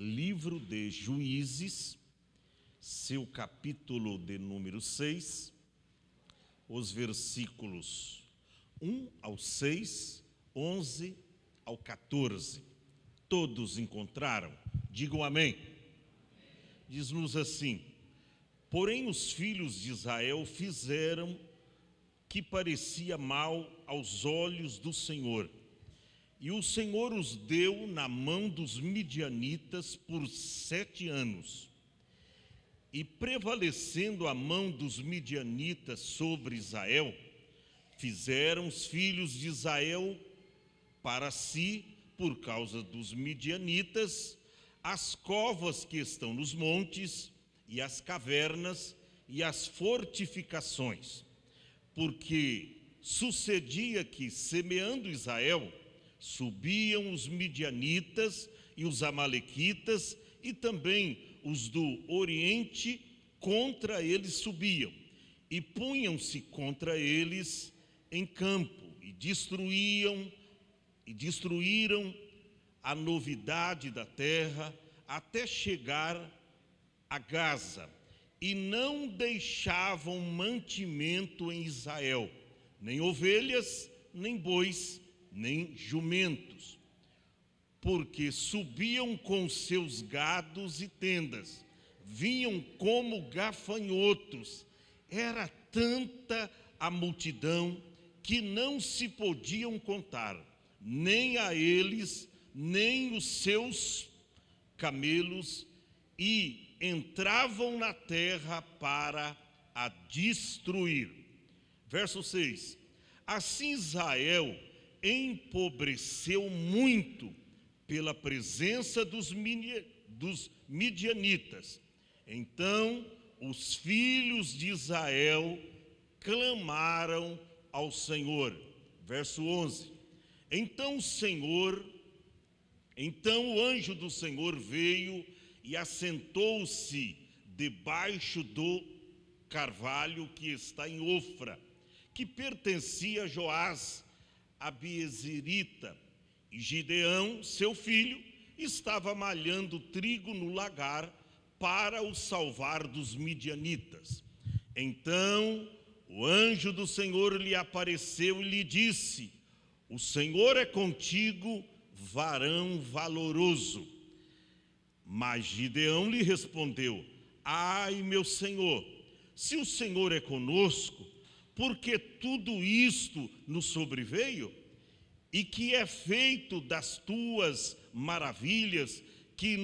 livro de Juízes, seu capítulo de número 6, os versículos 1 ao 6, 11 ao 14. Todos encontraram? Digam amém. Diz-nos assim: porém os filhos de Israel fizeram que parecia mal aos olhos do Senhor, e o Senhor os deu na mão dos midianitas por 7 anos. E prevalecendo a mão dos midianitas sobre Israel, fizeram os filhos de Israel para si, por causa dos midianitas, as covas que estão nos montes, e as cavernas, e as fortificações. Porque sucedia que, semeando Israel, subiam os midianitas e os amalequitas, e também os do Oriente contra eles subiam, e punham-se contra eles em campo, e destruíram a novidade da terra, até chegar a Gaza, e não deixavam mantimento em Israel, nem ovelhas, nem bois, nem jumentos, porque subiam com seus gados e tendas, vinham como gafanhotos. Era tanta a multidão que não se podiam contar, nem a eles, nem os seus camelos, e entravam na terra para a destruir. Verso 6: assim Israel empobreceu muito pela presença dos midianitas. Então os filhos de Israel clamaram ao Senhor. Verso 11: então o anjo do Senhor veio e assentou-se debaixo do carvalho que está em Ofra, que pertencia a Joás, abiezerita, e Gideão, seu filho, estava malhando trigo no lagar para o salvar dos midianitas. Então o anjo do Senhor lhe apareceu e lhe disse: o Senhor é contigo, varão valoroso. Mas Gideão lhe respondeu: ai, meu Senhor, se o Senhor é conosco, por que tudo isto nos sobreveio? E que é feito das tuas maravilhas que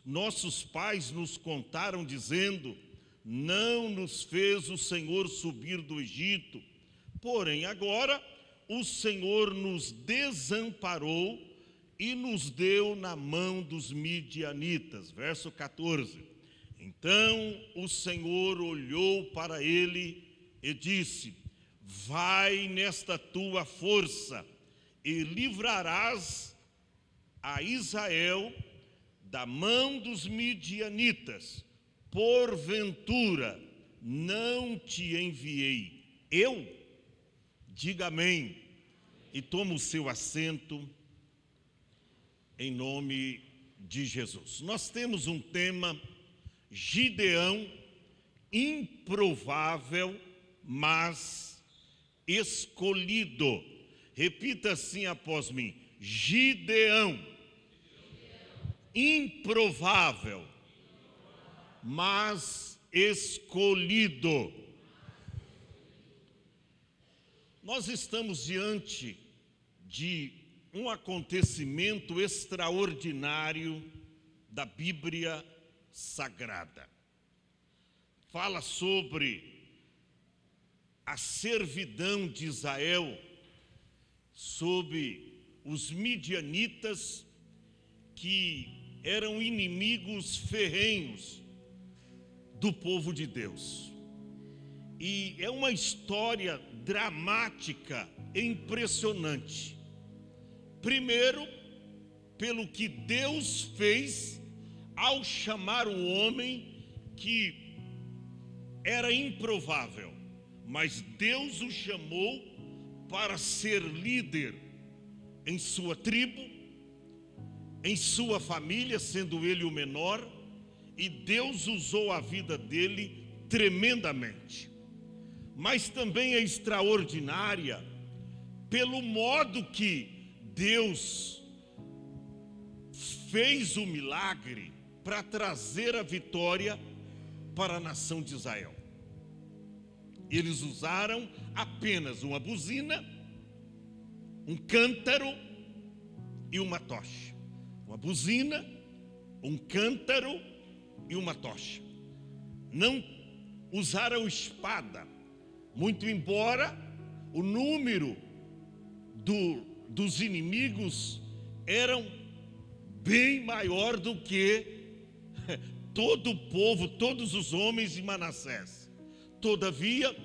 nossos pais nos contaram, dizendo: não nos fez o Senhor subir do Egito, porém agora o Senhor nos desamparou e nos deu na mão dos midianitas. Verso 14: então o Senhor olhou para ele e disse: vai nesta tua força e livrarás a Israel da mão dos midianitas. Porventura não te enviei eu? Diga amém e toma o seu assento em nome de Jesus. Nós temos um tema: Gideão, improvável, mas escolhido. Repita assim após mim: Gideão, improvável, mas escolhido. Nós estamos diante de um acontecimento extraordinário da Bíblia Sagrada. Fala sobre a servidão de Israel sob os midianitas, que eram inimigos ferrenhos do povo de Deus. E é uma história dramática e impressionante. Primeiro, pelo que Deus fez ao chamar um homem que era improvável, mas Deus o chamou para ser líder em sua tribo, em sua família, sendo ele o menor, e Deus usou a vida dele tremendamente. Mas também é extraordinária pelo modo que Deus fez o milagre para trazer a vitória para a nação de Israel. Eles usaram apenas uma buzina, um cântaro e uma tocha. Uma buzina, um cântaro e uma tocha. Não usaram espada, muito embora o número dos inimigos eram bem maior do que todo o povo, todos os homens de Manassés. Todavia,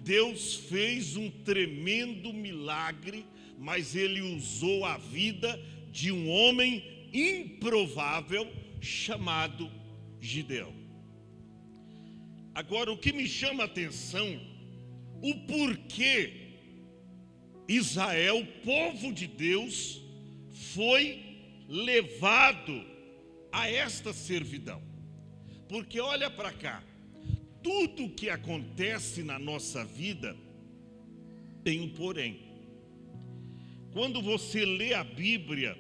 Deus fez um tremendo milagre, mas ele usou a vida de um homem improvável chamado Gideão. Agora, o que me chama a atenção, o porquê Israel, o povo de Deus, foi levado a esta servidão. Porque olha para cá, tudo que acontece na nossa vida tem um porém. Quando você lê a Bíblia,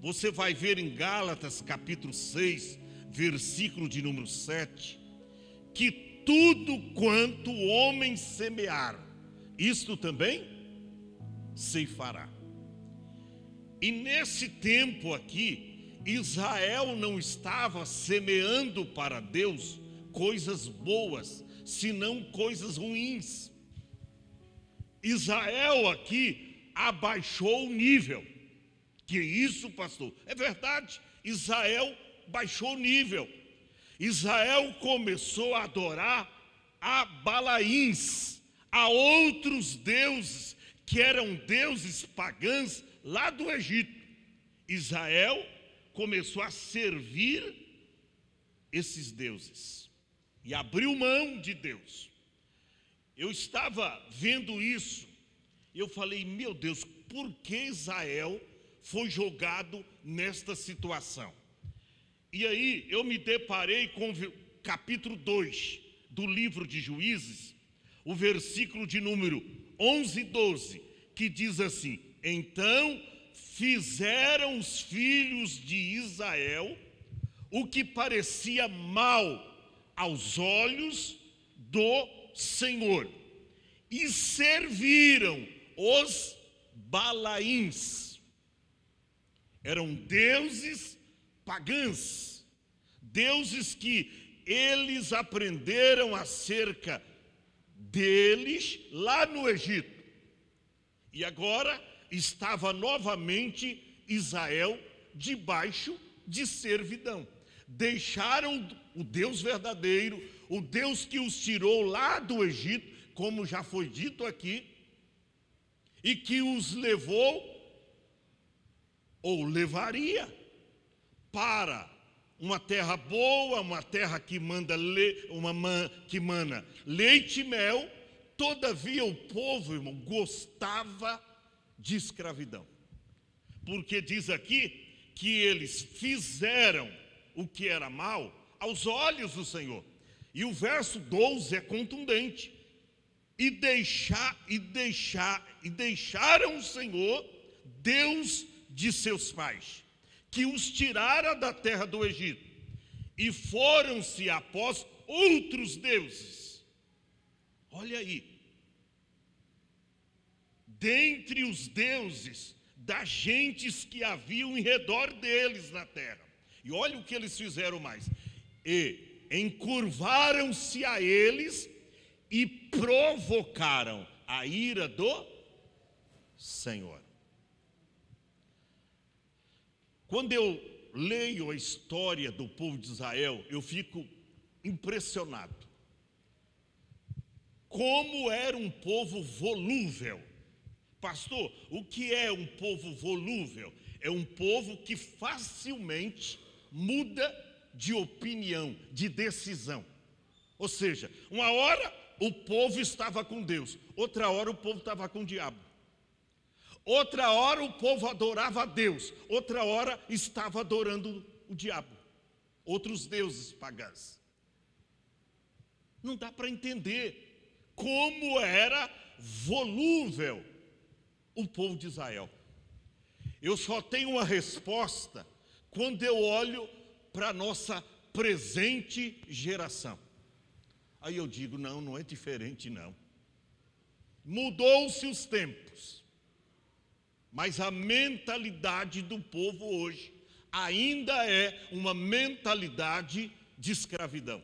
você vai ver em Gálatas capítulo 6, versículo de número 7, que tudo quanto o homem semear, isto também ceifará. E nesse tempo aqui, Israel não estava semeando para Deus coisas boas, senão coisas ruins. Israel aqui abaixou o nível. Que isso, pastor? É verdade, Israel baixou o nível. Israel começou a adorar a Balaíns, a outros deuses, que eram deuses pagãos lá do Egito. Israel começou a servir esses deuses e abriu mão de Deus. Eu estava vendo isso e eu falei, meu Deus, por que Israel foi jogado nesta situação? E aí eu me deparei com o capítulo 2 do livro de Juízes, o versículo de número 11 e 12, que diz assim: então fizeram os filhos de Israel o que parecia mal aos olhos do Senhor, e serviram os Balaíns. Eram deuses pagãos, deuses que eles aprenderam acerca deles lá no Egito. E agora estava novamente Israel debaixo de servidão. Deixaram o Deus verdadeiro, o Deus que os tirou lá do Egito, como já foi dito aqui, e que os levou, ou levaria, para uma terra boa, uma terra que mana leite e mel. Todavia o povo, irmão, gostava de escravidão. Porque diz aqui que eles fizeram o que era mal aos olhos do Senhor. E o verso 12 é contundente. E deixaram o Senhor, Deus de seus pais, que os tirara da terra do Egito, e foram-se após outros deuses. Olha aí, dentre os deuses das gentes que haviam em redor deles na terra. E olha o que eles fizeram mais: e encurvaram-se a eles e provocaram a ira do Senhor. Quando eu leio a história do povo de Israel, eu fico impressionado. Como era um povo volúvel. Pastor, o que é um povo volúvel? É um povo que facilmente muda de opinião, de decisão. Ou seja, uma hora o povo estava com Deus, outra hora o povo estava com o diabo. Outra hora o povo adorava a Deus, outra hora estava adorando o diabo, outros deuses pagãos. Não dá para entender como era volúvel o povo de Israel. Eu só tenho uma resposta quando eu olho para a nossa presente geração. Aí eu digo, não é diferente não. Mudou-se os tempos, mas a mentalidade do povo hoje ainda é uma mentalidade de escravidão.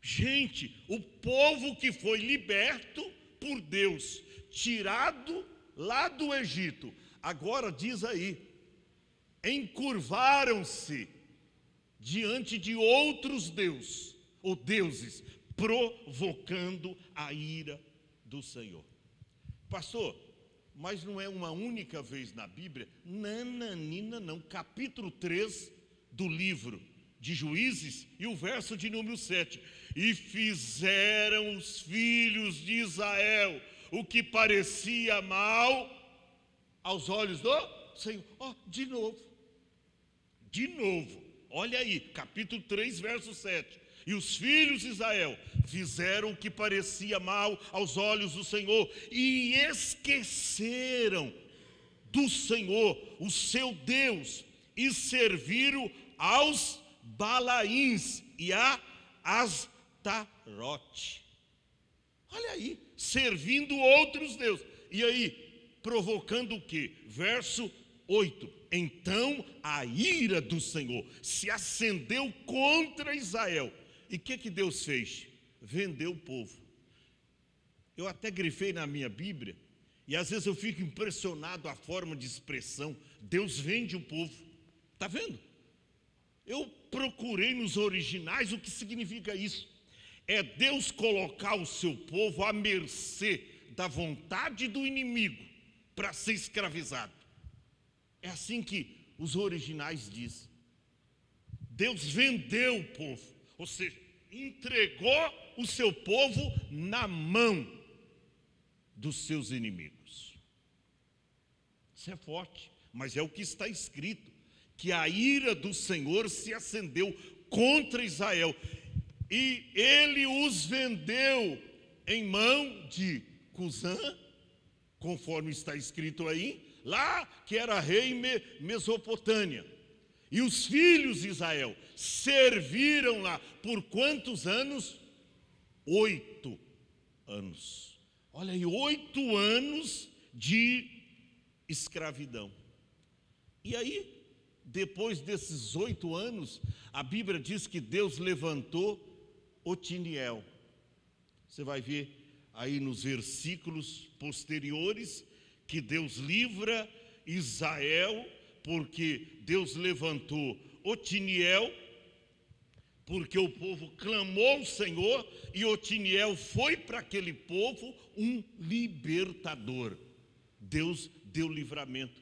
Gente, o povo que foi liberto por Deus, tirado lá do Egito, agora diz aí, encurvaram-se diante de outros deuses, provocando a ira do Senhor. Pastor, mas não é uma única vez na Bíblia? Nananina não, capítulo 3 do livro de Juízes e o verso de número 7. E fizeram os filhos de Israel o que parecia mal aos olhos do Senhor. De novo, olha aí, capítulo 3, verso 7. E os filhos de Israel fizeram o que parecia mal aos olhos do Senhor e esqueceram do Senhor, o seu Deus, e serviram aos Balaíns e a Astarote. Olha aí, servindo outros deuses. E aí, provocando o quê? Verso 8. Então a ira do Senhor se acendeu contra Israel. E o que Deus fez? Vendeu o povo. Eu até grifei na minha Bíblia, e às vezes eu fico impressionado a forma de expressão. Deus vende o povo. Está vendo? Eu procurei nos originais o que significa isso. É Deus colocar o seu povo à mercê da vontade do inimigo para ser escravizado. É assim que os originais dizem. Deus vendeu o povo, ou seja, entregou o seu povo na mão dos seus inimigos. Isso é forte, mas é o que está escrito, que a ira do Senhor se acendeu contra Israel, e ele os vendeu em mão de Cusã, conforme está escrito aí, lá que era rei em Mesopotâmia. E os filhos de Israel serviram lá por quantos anos? 8 anos. Olha aí, 8 anos de escravidão. E aí, depois desses 8 anos, a Bíblia diz que Deus levantou Otiniel. Você vai ver aí nos versículos posteriores que Deus livra Israel, porque Deus levantou Otiniel, porque o povo clamou ao Senhor, e Otiniel foi para aquele povo um libertador. Deus deu livramento.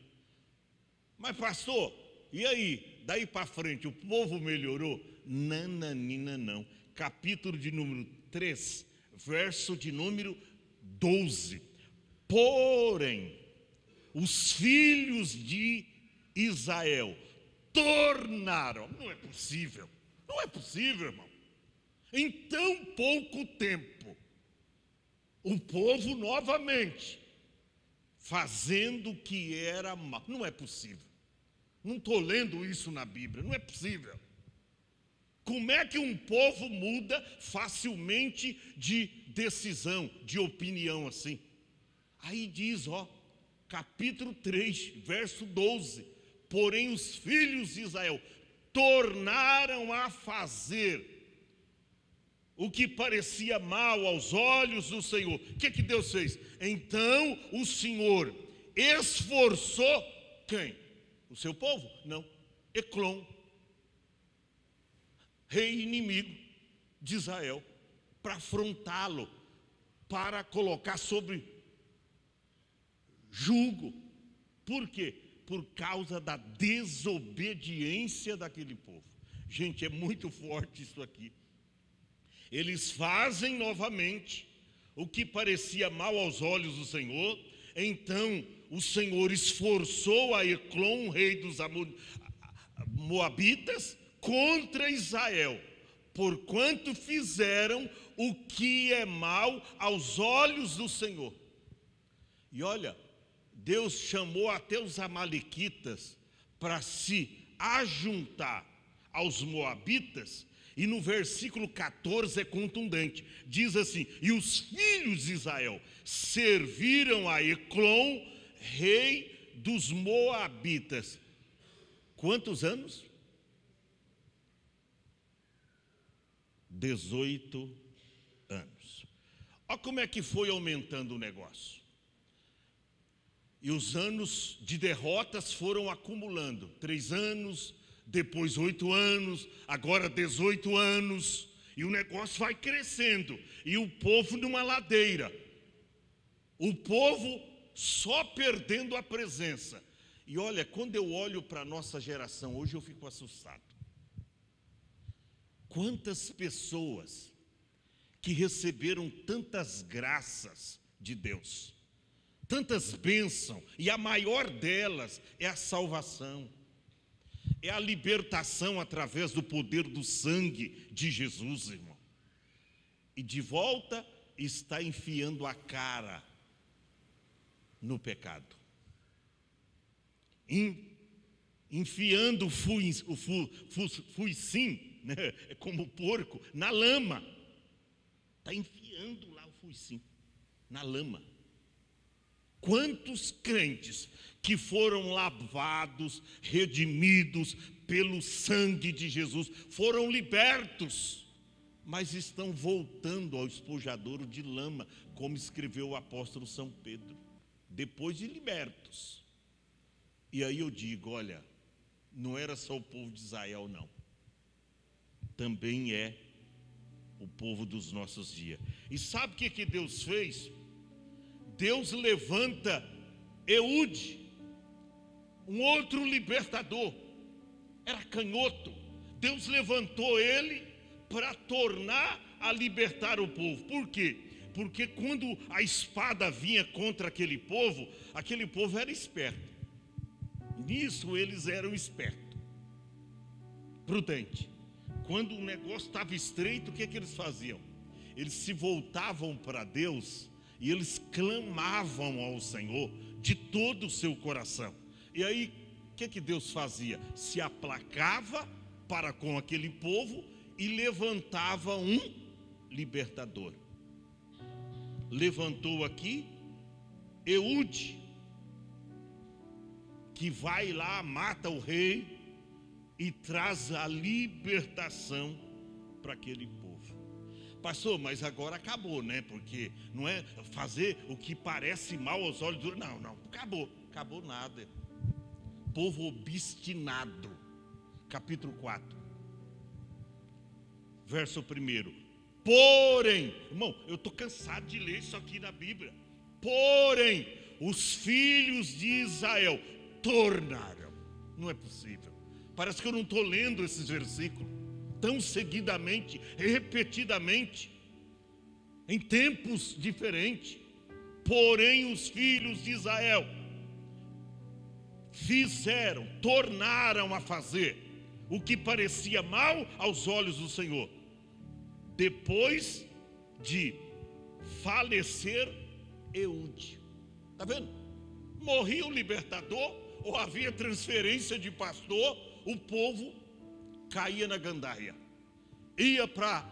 Mas pastor, e aí? Daí para frente o povo melhorou? Nananina não. Capítulo de número 3, verso de número 12. Porém, os filhos de Israel tornaram, não é possível, irmão, em tão pouco tempo, o povo novamente fazendo o que era mal. Não é possível, não estou lendo isso na Bíblia, não é possível. Como é que um povo muda facilmente de decisão, de opinião assim? Aí diz, capítulo 3, verso 12. Porém os filhos de Israel tornaram a fazer o que parecia mal aos olhos do Senhor. O que Deus fez? Então o Senhor esforçou quem? O seu povo? Não, Eclon, rei inimigo de Israel, para afrontá-lo, para colocar sobre jugo. Por quê? Por causa da desobediência daquele povo. Gente, é muito forte isso aqui. Eles fazem novamente o que parecia mal aos olhos do Senhor, Então o Senhor esforçou a Eglon, rei dos Moabitas, contra Israel, porquanto fizeram o que é mal aos olhos do Senhor. E olha, Deus chamou até os amalequitas para se ajuntar aos moabitas, e no versículo 14 é contundente, diz assim: e os filhos de Israel serviram a Eglon, rei dos moabitas. Quantos anos? 18 anos. Olha como é que foi aumentando o negócio. E os anos de derrotas foram acumulando. 3 anos, depois 8 anos, agora 18 anos. E o negócio vai crescendo. E o povo numa ladeira. O povo só perdendo a presença. E olha, quando eu olho para a nossa geração hoje, eu fico assustado. Quantas pessoas que receberam tantas graças de Deus, tantas bênçãos, e a maior delas é a salvação, é a libertação através do poder do sangue de Jesus, irmão. E de volta está enfiando a cara no pecado, enfiando o fuicinho, né, como porco, na lama. Está enfiando lá o fuicinho na lama. Quantos crentes que foram lavados, redimidos pelo sangue de Jesus, foram libertos, mas estão voltando ao espojadouro de lama, como escreveu o apóstolo São Pedro, depois de libertos. E aí eu digo, olha, não era só o povo de Israel, não. Também é o povo dos nossos dias. E sabe o que Deus fez? Deus levanta Eude, um outro libertador, era canhoto. Deus levantou ele para tornar a libertar o povo. Por quê? Porque quando a espada vinha contra aquele povo era esperto. Nisso eles eram espertos, prudentes. Quando o negócio estava estreito, o que eles faziam? Eles se voltavam para Deus e eles clamavam ao Senhor de todo o seu coração. E aí, o que Deus fazia? Se aplacava para com aquele povo e levantava um libertador. Levantou aqui Eude, que vai lá, mata o rei e traz a libertação para aquele povo. Pastor, mas agora acabou, né? Porque não é fazer o que parece mal aos olhos do... Não, acabou nada. Povo obstinado. Capítulo 4, verso 1. Porém, irmão, eu estou cansado de ler isso aqui na Bíblia. Porém, os filhos de Israel tornaram. Não é possível. Parece que eu não estou lendo esses versículos tão seguidamente, repetidamente, em tempos diferentes. Porém, os filhos de Israel tornaram a fazer o que parecia mal aos olhos do Senhor, depois de falecer Eude. Está vendo? Morria o libertador, ou havia transferência de pastor, o povo caía na gandaia, ia para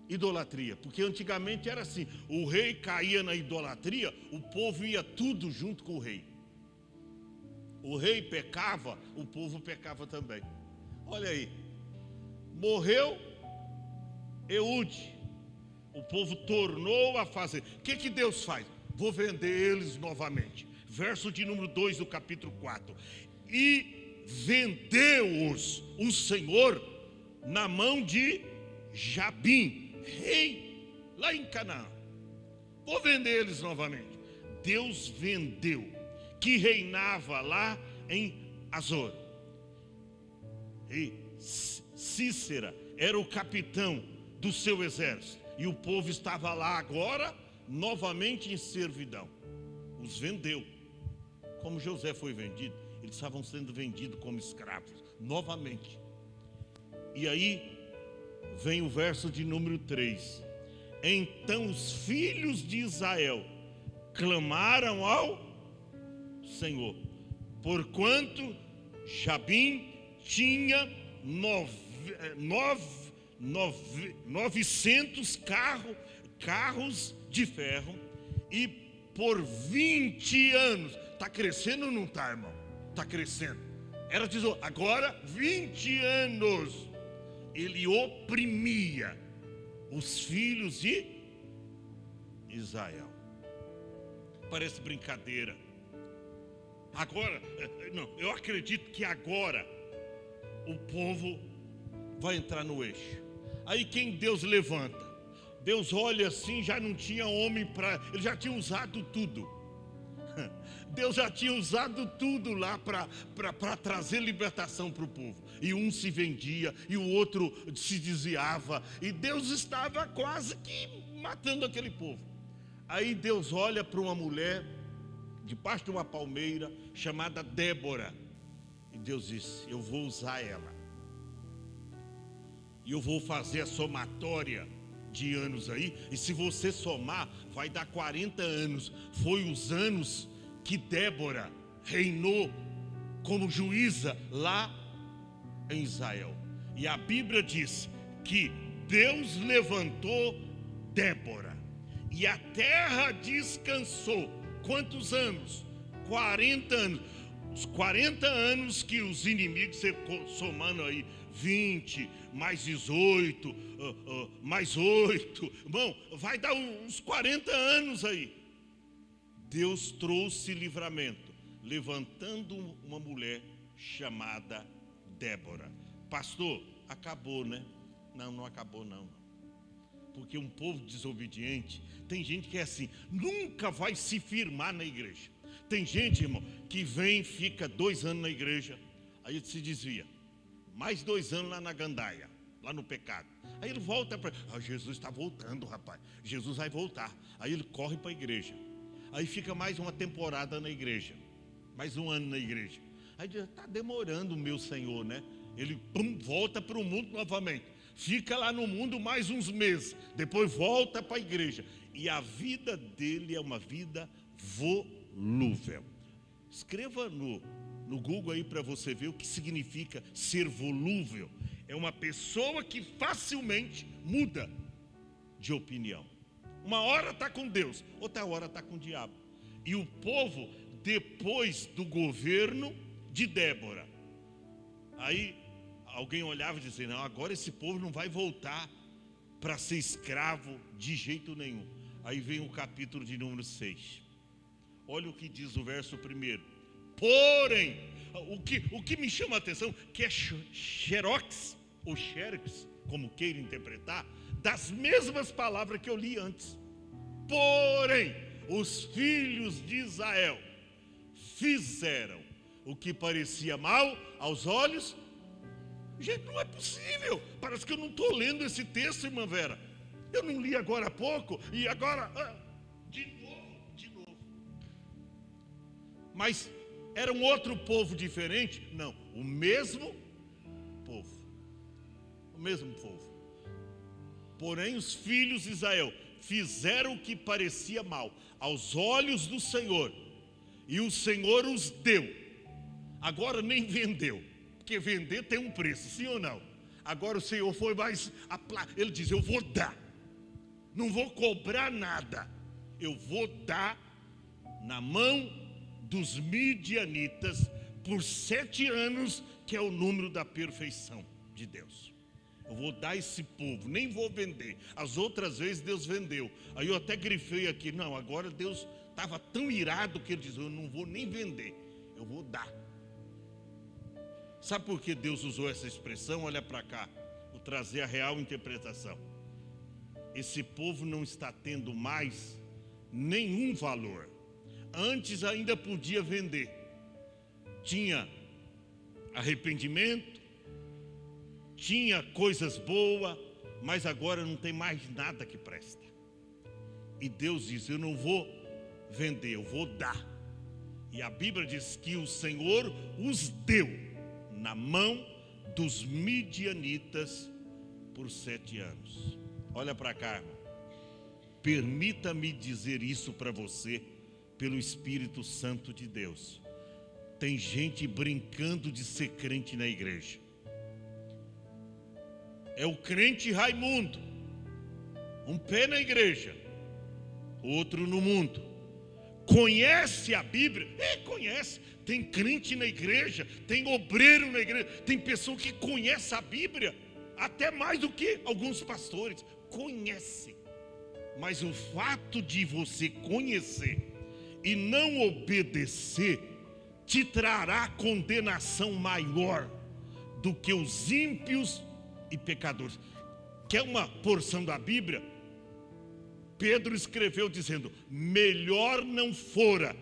idolatria, porque antigamente era assim, o rei caía na idolatria, o povo ia tudo junto com o rei. O rei pecava, o povo pecava também. Olha aí, morreu Eude, o povo tornou a fazer. O que Deus faz? Vou vender eles novamente. Verso de número 2 do capítulo 4. E vendeu-os o Senhor na mão de Jabim, rei lá em Canaã. Vou vender eles novamente. Deus vendeu, que reinava lá em Azor. E Cícera era o capitão do seu exército. E o povo estava lá agora, novamente em servidão. os vendeu. Como José foi vendido, eles estavam sendo vendidos como escravos, novamente. E aí vem o verso de número 3. Então os filhos de Israel clamaram ao Senhor, porquanto Jabim tinha 900 carros de ferro, e por 20 anos, está crescendo ou não está, irmão? Está crescendo. Era tesouro. Agora 20 anos ele oprimia os filhos de Israel. Parece brincadeira. Agora, não, eu acredito que agora o povo vai entrar no eixo. Aí quem Deus levanta? Deus olha assim, já não tinha homem para... Ele já tinha usado tudo. Deus já tinha usado tudo lá para trazer libertação para o povo. E um se vendia, e o outro se desviava. E Deus estava quase que matando aquele povo. Aí Deus olha para uma mulher, debaixo de uma palmeira, chamada Débora. E Deus disse: eu vou usar ela. E eu vou fazer a somatória de anos aí. E se você somar, vai dar 40 anos. Foi os anos que Débora reinou como juíza lá em Israel. E a Bíblia diz que Deus levantou Débora, e a terra descansou. Quantos anos? 40 anos. Os 40 anos que os inimigos, somando aí 20, mais 18, mais 8, bom, vai dar uns 40 anos aí. Deus trouxe livramento, levantando uma mulher chamada Débora. Pastor, acabou, né? Não, não acabou não. Porque um povo desobediente, tem gente que é assim, nunca vai se firmar na igreja. Tem gente, irmão, que vem, fica 2 anos na igreja, aí ele se desvia. Mais 2 anos lá na gandaia, lá no pecado. Aí ele volta para... Jesus está voltando, rapaz. Jesus vai voltar. Aí ele corre para a igreja. Aí fica mais uma temporada na igreja. Mais 1 ano na igreja. Aí diz: está demorando, meu Senhor, né? Ele volta para o mundo novamente. Fica lá no mundo mais uns meses. Depois volta para a igreja. E a vida dele é uma vida volúvel. Escreva no Google aí para você ver o que significa ser volúvel. É uma pessoa que facilmente muda de opinião. Uma hora está com Deus, outra hora está com o diabo. E o povo, depois do governo de Débora, aí alguém olhava e dizia: não, agora esse povo não vai voltar para ser escravo de jeito nenhum. Aí vem o capítulo de número 6. Olha o que diz o verso 1. Porém, o que me chama a atenção, que é xerox, ou xerox, como queira interpretar, das mesmas palavras que eu li antes. Porém, os filhos de Israel fizeram o que parecia mal aos olhos. Gente, não é possível. Parece que eu não estou lendo esse texto, irmã Vera. Eu não li agora há pouco, e agora, de novo. Mas era um outro povo diferente? Não, o mesmo povo. O mesmo povo. Porém, os filhos de Israel fizeram o que parecia mal aos olhos do Senhor, e o Senhor os deu. Agora nem vendeu, porque vender tem um preço, sim ou não? Agora o Senhor foi mais, ele diz: eu vou dar, não vou cobrar nada, eu vou dar na mão dos midianitas por 7 anos, que é o número da perfeição de Deus. Eu vou dar esse povo, nem vou vender. As outras vezes Deus vendeu. Aí eu até grifei aqui: não, agora Deus estava tão irado que ele diz: eu não vou nem vender, eu vou dar. Sabe por que Deus usou essa expressão? Olha para cá, vou trazer a real interpretação. Esse povo não está tendo mais nenhum valor. Antes ainda podia vender, tinha arrependimento, tinha coisas boas, mas agora não tem mais nada que presta. E Deus diz: eu não vou vender, eu vou dar. E a Bíblia diz que o Senhor os deu na mão dos midianitas por 7 anos. Olha para cá, irmão. Permita-me dizer isso para você, pelo Espírito Santo de Deus. Tem gente brincando de ser crente na igreja. É o crente Raimundo, um pé na igreja, outro no mundo. Conhece a Bíblia? Conhece. Tem crente na igreja, tem obreiro na igreja, tem pessoa que conhece a Bíblia, até mais do que alguns pastores. Conhece. Mas o fato de você conhecer e não obedecer te trará condenação maior do que os ímpios e pecadores. Quer uma porção da Bíblia? Pedro escreveu dizendo: melhor não fora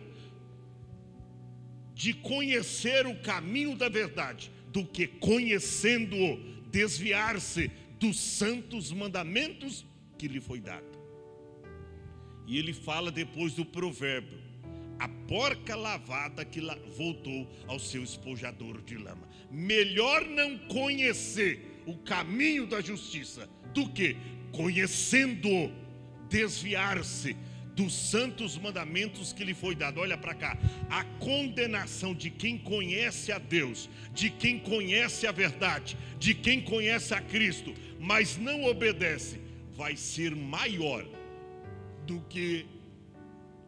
de conhecer o caminho da verdade, do que conhecendo-o, desviar-se dos santos mandamentos que lhe foi dado. E ele fala depois do provérbio: a porca lavada que voltou ao seu espojador de lama. Melhor não conhecer o caminho da justiça, do que conhecendo-o, desviar-se dos santos mandamentos que lhe foi dado. Olha para cá. A condenação de quem conhece a Deus, de quem conhece a verdade, de quem conhece a Cristo, mas não obedece, vai ser maior do que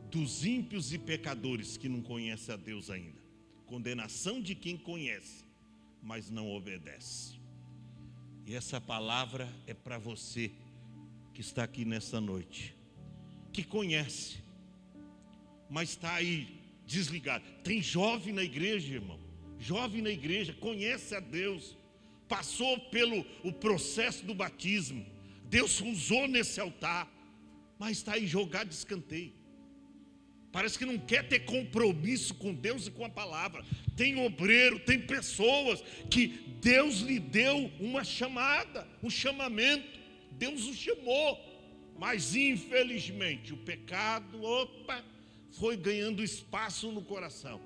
dos ímpios e pecadores que não conhecem a Deus ainda. Condenação de quem conhece, mas não obedece. E essa palavra é para você que está aqui nessa noite, que conhece, mas está aí desligado. Tem jovem na igreja, irmão, jovem na igreja, conhece a Deus, passou pelo o processo do batismo, Deus usou nesse altar, mas está aí jogado de escanteio. Parece que não quer ter compromisso com Deus e com a palavra. Tem obreiro, tem pessoas que Deus lhe deu uma chamada, um chamamento. Deus o chamou, mas infelizmente o pecado, foi ganhando espaço no coração.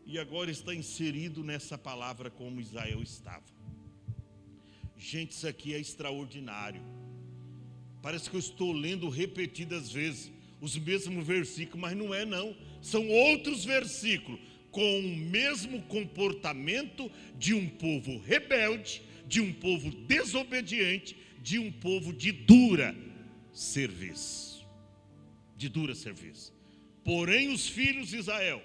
E agora está inserido nessa palavra como Israel estava. Gente, isso aqui é extraordinário. Parece que eu estou lendo repetidas vezes os mesmos versículos, mas não é não. São outros versículos com o mesmo comportamento de um povo rebelde, de um povo desobediente, de um povo de dura serviço. De dura serviço. Porém os filhos de Israel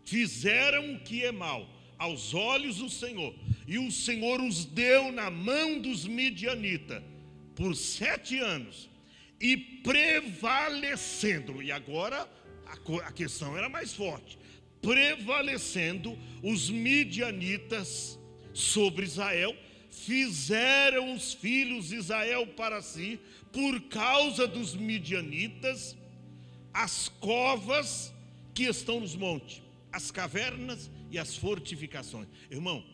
fizeram o que é mal aos olhos do Senhor, e o Senhor os deu na mão dos midianitas por 7 anos, e prevalecendo, e agora a questão era mais forte, prevalecendo os midianitas sobre Israel, fizeram os filhos de Israel para si, por causa dos midianitas, as covas que estão nos montes, as cavernas e as fortificações. Irmão,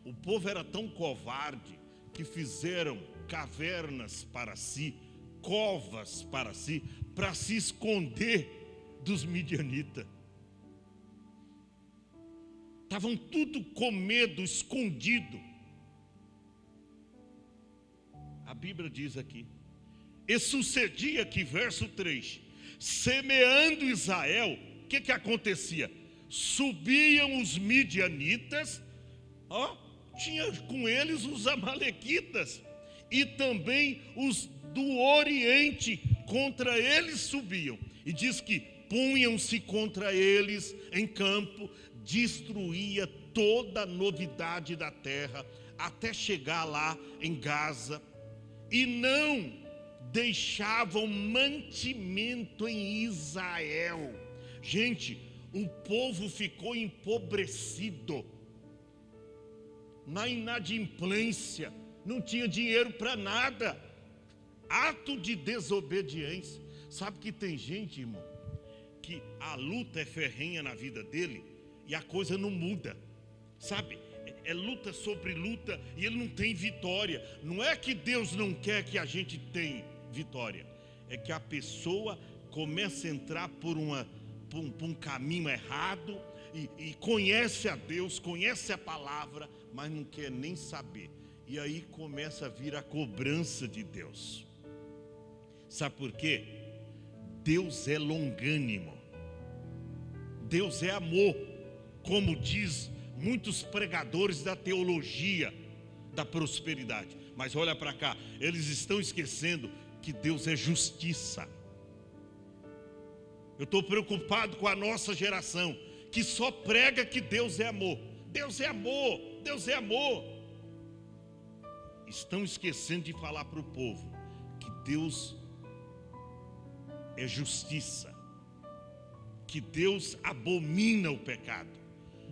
o povo era tão covarde que fizeram cavernas para si, covas para se esconder dos midianitas. Estavam tudo com medo, escondido. A Bíblia diz aqui: e sucedia que, verso 3, semeando Israel, o que acontecia? Subiam os midianitas, tinha com eles os amalequitas, e também os do Oriente contra eles subiam, e diz que punham-se contra eles em campo, destruía toda a novidade da terra, até chegar lá em Gaza, e não deixavam mantimento em Israel. Gente, o povo ficou empobrecido, na inadimplência, não tinha dinheiro para nada, ato de desobediência. Sabe que tem gente, irmão, que a luta é ferrenha na vida dele e a coisa não muda, sabe? É luta sobre luta e ele não tem vitória. Não é que Deus não quer que a gente tenha vitória, é que a pessoa começa a entrar por um caminho errado e conhece a Deus, conhece a palavra, mas não quer nem saber. E aí começa a vir a cobrança de Deus. Sabe por quê? Deus é longânimo. Deus é amor, como diz muitos pregadores da teologia da prosperidade. Mas olha para cá, eles estão esquecendo que Deus é justiça. Eu estou preocupado com a nossa geração, que só prega que Deus é amor. Deus é amor, Deus é amor. Estão esquecendo de falar para o povo que Deus é justiça, que Deus abomina o pecado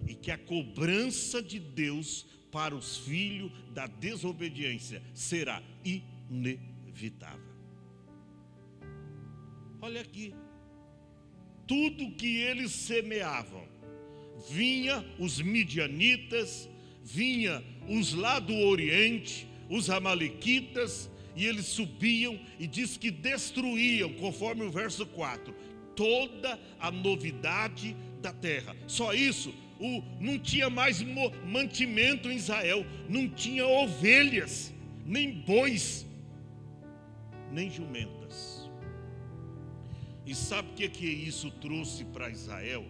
e que a cobrança de Deus para os filhos da desobediência será inevitável. Olha aqui, tudo que eles semeavam, vinha os midianitas, vinha os lá do Oriente, os amalequitas, e eles subiam e diz que destruíam, conforme o verso 4, toda a novidade da terra. Só isso, não tinha mais mantimento em Israel, não tinha ovelhas, nem bois, nem jumentas. E sabe o que isso trouxe para Israel?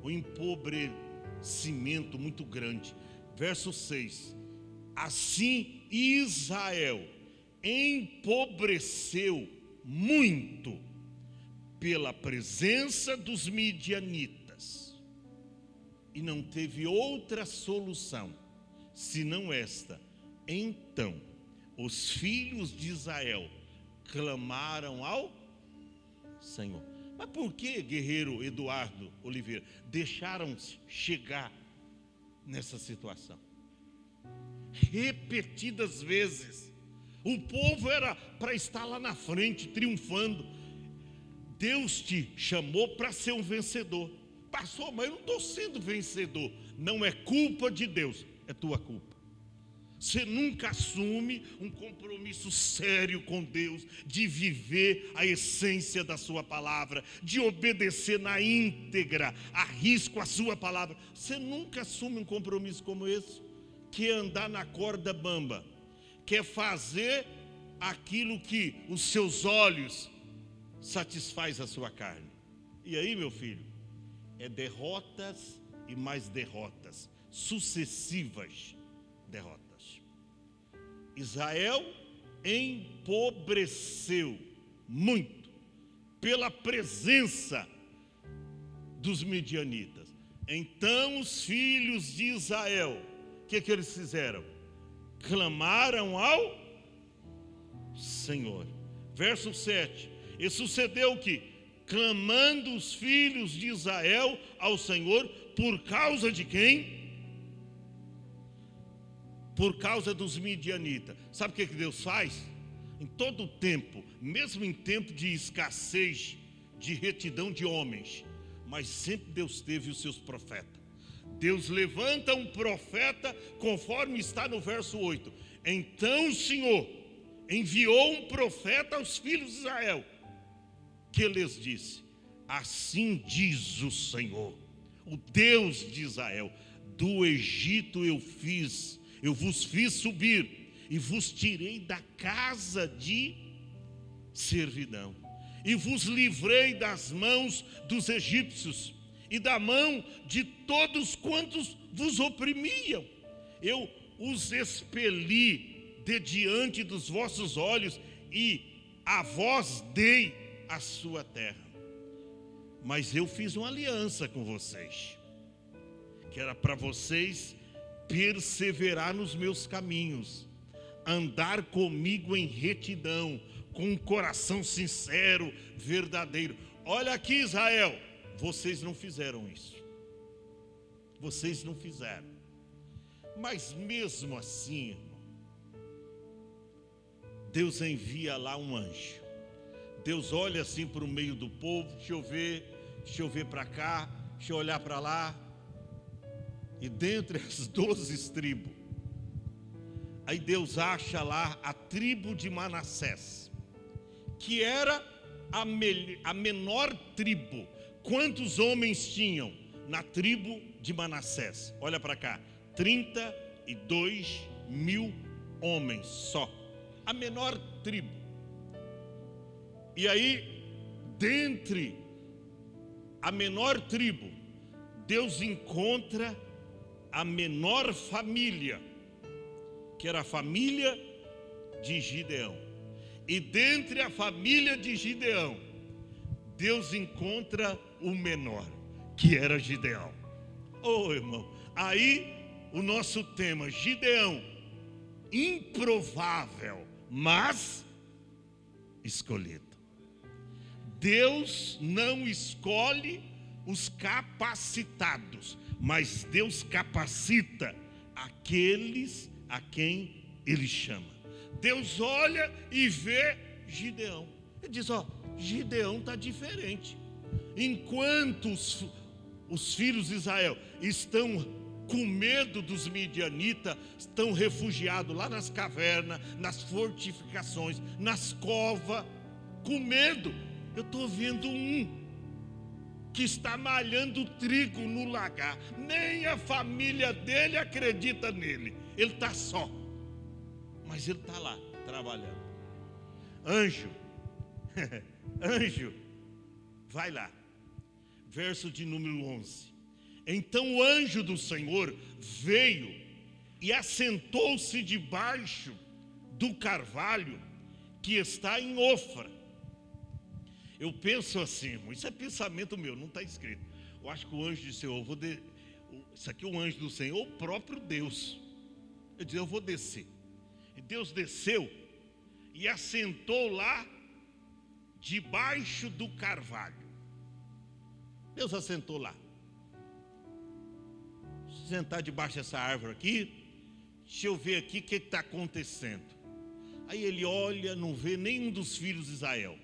O empobrecimento muito grande. Verso 6: assim Israel empobreceu muito pela presença dos midianitas, e não teve outra solução senão esta. Então os filhos de Israel clamaram ao Senhor. Mas por que, guerreiro Eduardo Oliveira, deixaram chegar nessa situação? Repetidas vezes, o povo era para estar lá na frente, triunfando. Deus te chamou para ser um vencedor. Pastor, mas eu não estou sendo vencedor. Não é culpa de Deus, é tua culpa. Você nunca assume um compromisso sério com Deus, de viver a essência da sua palavra, de obedecer na íntegra, a risco a sua palavra. Você nunca assume um compromisso como esse, que é andar na corda bamba, quer fazer aquilo que os seus olhos satisfaz a sua carne. E aí, meu filho, é derrotas e mais derrotas, sucessivas derrotas. Israel empobreceu muito pela presença dos midianitas. Então os filhos de Israel, o que eles fizeram? Clamaram ao Senhor. Verso 7: e sucedeu que, clamando os filhos de Israel ao Senhor, por causa de quem? Por causa dos midianitas. Sabe o que Deus faz? Em todo o tempo, mesmo em tempo de escassez, de retidão de homens, mas sempre Deus teve os seus profetas. Deus levanta um profeta, conforme está no verso 8. Então o Senhor enviou um profeta aos filhos de Israel, que lhes disse: assim diz o Senhor, o Deus de Israel: do Egito eu vos fiz subir, e vos tirei da casa de servidão, e vos livrei das mãos dos egípcios, e da mão de todos quantos vos oprimiam. Eu os expeli de diante dos vossos olhos, e a vós dei a sua terra. Mas eu fiz uma aliança com vocês, que era para vocês perseverar nos meus caminhos, andar comigo em retidão, com um coração sincero, verdadeiro. Olha aqui, Israel, vocês não fizeram isso. Vocês não fizeram. Mas mesmo assim, irmão, Deus envia lá um anjo. Deus olha assim para o meio do povo: deixa eu ver para cá, deixa eu olhar para lá. E dentre as 12 tribos, aí Deus acha lá a tribo de Manassés, que era a menor tribo. Quantos homens tinham na tribo de Manassés? Olha para cá, 32 mil homens só, a menor tribo. E aí, dentre a menor tribo, Deus encontra a menor família, que era a família de Gideão. E dentre a família de Gideão, Deus encontra o menor, que era Gideão. Oh, irmão, aí o nosso tema, Gideão, improvável, mas escolhido. Deus não escolhe os capacitados, mas Deus capacita aqueles a quem Ele chama. Deus olha e vê Gideão. Ele diz, Gideão está diferente. Enquanto os filhos de Israel estão com medo dos midianitas, estão refugiados lá nas cavernas, nas fortificações, nas covas, com medo. Eu estou vendo um que está malhando trigo no lagar. Nem a família dele acredita nele. Ele está só, mas ele está lá, trabalhando. Anjo, anjo, vai lá. Verso de número 11. Então o anjo do Senhor veio e assentou-se debaixo do carvalho que está em Ofra. Eu penso assim, irmão, isso é pensamento meu, não está escrito. Eu acho que o anjo disse, isso aqui é o anjo do Senhor, o próprio Deus. Eu disse, eu vou descer. E Deus desceu e assentou lá debaixo do carvalho. Deus assentou lá. Vou sentar debaixo dessa árvore aqui. Deixa eu ver aqui o que está acontecendo. Aí ele olha, não vê nenhum dos filhos de Israel,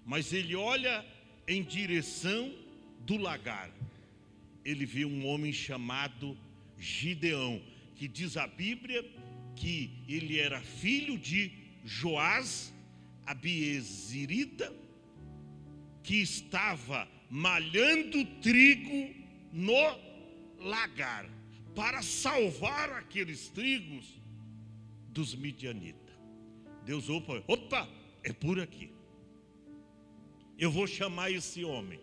mas ele olha em direção do lagar. Ele vê um homem chamado Gideão, que diz a Bíblia que ele era filho de Joás, abiezerita, que estava malhando trigo no lagar, para salvar aqueles trigos dos midianitas. Deus, opa, é por aqui. Eu vou chamar esse homem.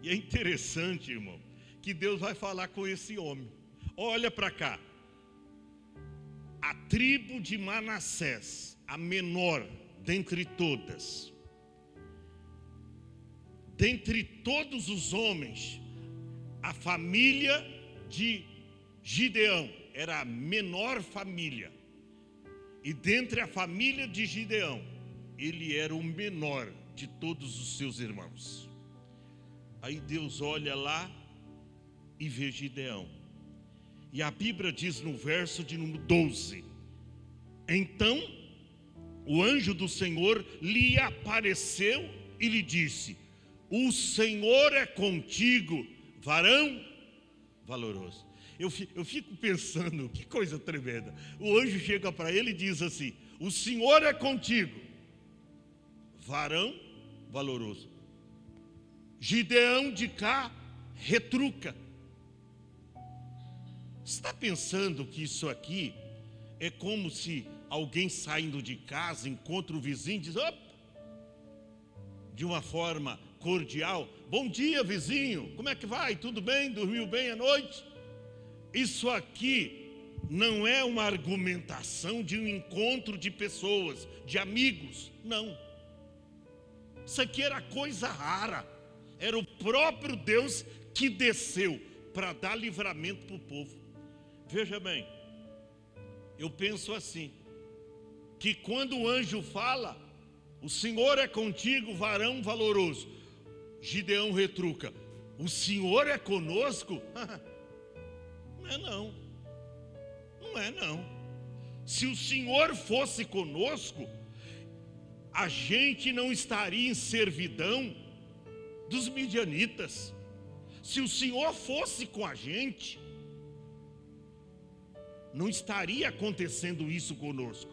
E é interessante, irmão, que Deus vai falar com esse homem. Olha para cá. A tribo de Manassés, a menor dentre todas, dentre todos os homens, a família de Gideão era a menor família. E dentre a família de Gideão, ele era o menor de todos os seus irmãos. Aí Deus olha lá e vê Gideão. E a Bíblia diz no verso de número 12: então o anjo do Senhor lhe apareceu e lhe disse: o Senhor é contigo, varão valoroso. Eu fico pensando, que coisa tremenda. O anjo chega para ele e diz assim: o Senhor é contigo, varão valoroso. Gideão de cá retruca. Você está pensando que isso aqui é como se alguém saindo de casa encontra o vizinho e diz, opa, de uma forma cordial: bom dia, vizinho, como é que vai? Tudo bem? Dormiu bem à noite? Isso aqui não é uma argumentação de um encontro de pessoas, de amigos, não. Isso aqui era coisa rara. Era o próprio Deus que desceu para dar livramento para o povo. Veja bem, eu penso assim, que quando o anjo fala, o Senhor é contigo, varão valoroso, Gideão retruca: o Senhor é conosco? Não é não. Não é não. Se o Senhor fosse conosco, a gente não estaria em servidão dos midianitas. Se o Senhor fosse com a gente, não estaria acontecendo isso conosco.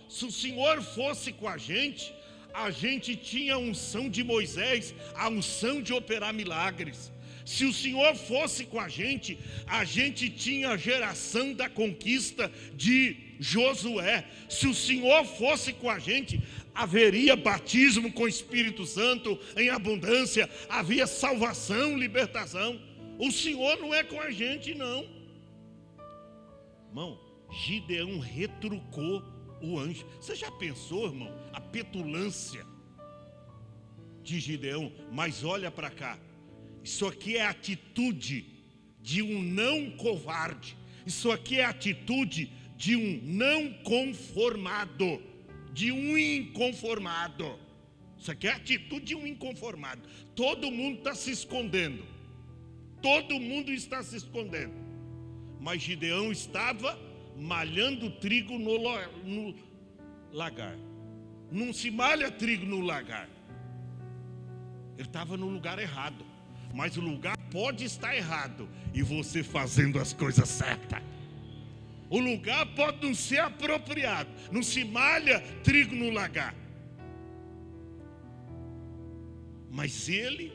Se o Senhor fosse com a gente, a gente tinha a unção de Moisés, a unção de operar milagres. Se o Senhor fosse com a gente tinha a geração da conquista de Josué. Se o Senhor fosse com a gente, haveria batismo com o Espírito Santo em abundância, havia salvação, libertação. O Senhor não é com a gente, não. Irmão, Gideão retrucou o anjo. Você já pensou, irmão, a petulância de Gideão? Mas olha para cá, isso aqui é a atitude de um não covarde. Isso aqui é a atitude de um não conformado, de um inconformado. Isso aqui é a atitude de um inconformado. Todo mundo está se escondendo. Todo mundo está se escondendo. Mas Gideão estava malhando trigo no lagar. Não se malha trigo no lagar. Ele estava no lugar errado. Mas o lugar pode estar errado e você fazendo as coisas certas. O lugar pode não ser apropriado. Não se malha trigo no lagar. Mas ele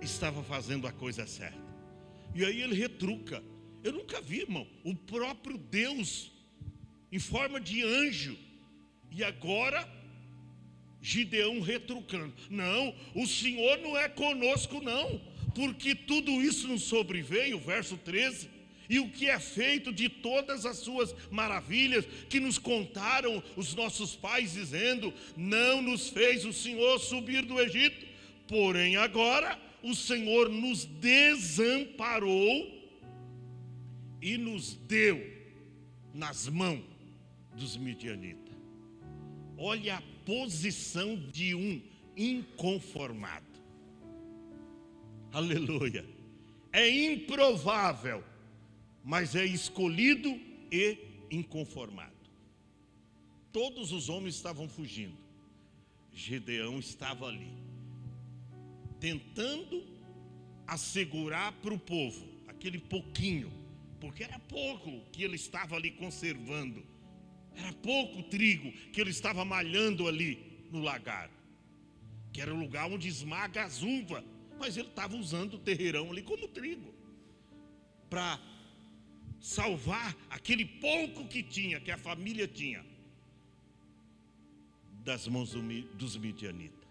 estava fazendo a coisa certa. E aí ele retruca. Eu nunca vi, irmão, o próprio Deus em forma de anjo. E agora Gideão retrucando. Não, o Senhor não é conosco não. Porque tudo isso nos sobreveio, verso 13. E o que é feito de todas as suas maravilhas que nos contaram os nossos pais, dizendo: não nos fez o Senhor subir do Egito. Porém agora o Senhor nos desamparou e nos deu nas mãos dos midianitas. Olha a posição de um inconformado. Aleluia. É improvável, mas é escolhido e inconformado. Todos os homens estavam fugindo. Gideão estava ali, tentando assegurar para o povo aquele pouquinho, porque era pouco que ele estava ali conservando, era pouco trigo que ele estava malhando ali no lagar, que era o lugar onde esmaga as uvas, mas ele estava usando o terreirão ali como trigo, para salvar aquele pouco que tinha, que a família tinha, das mãos dos midianitas.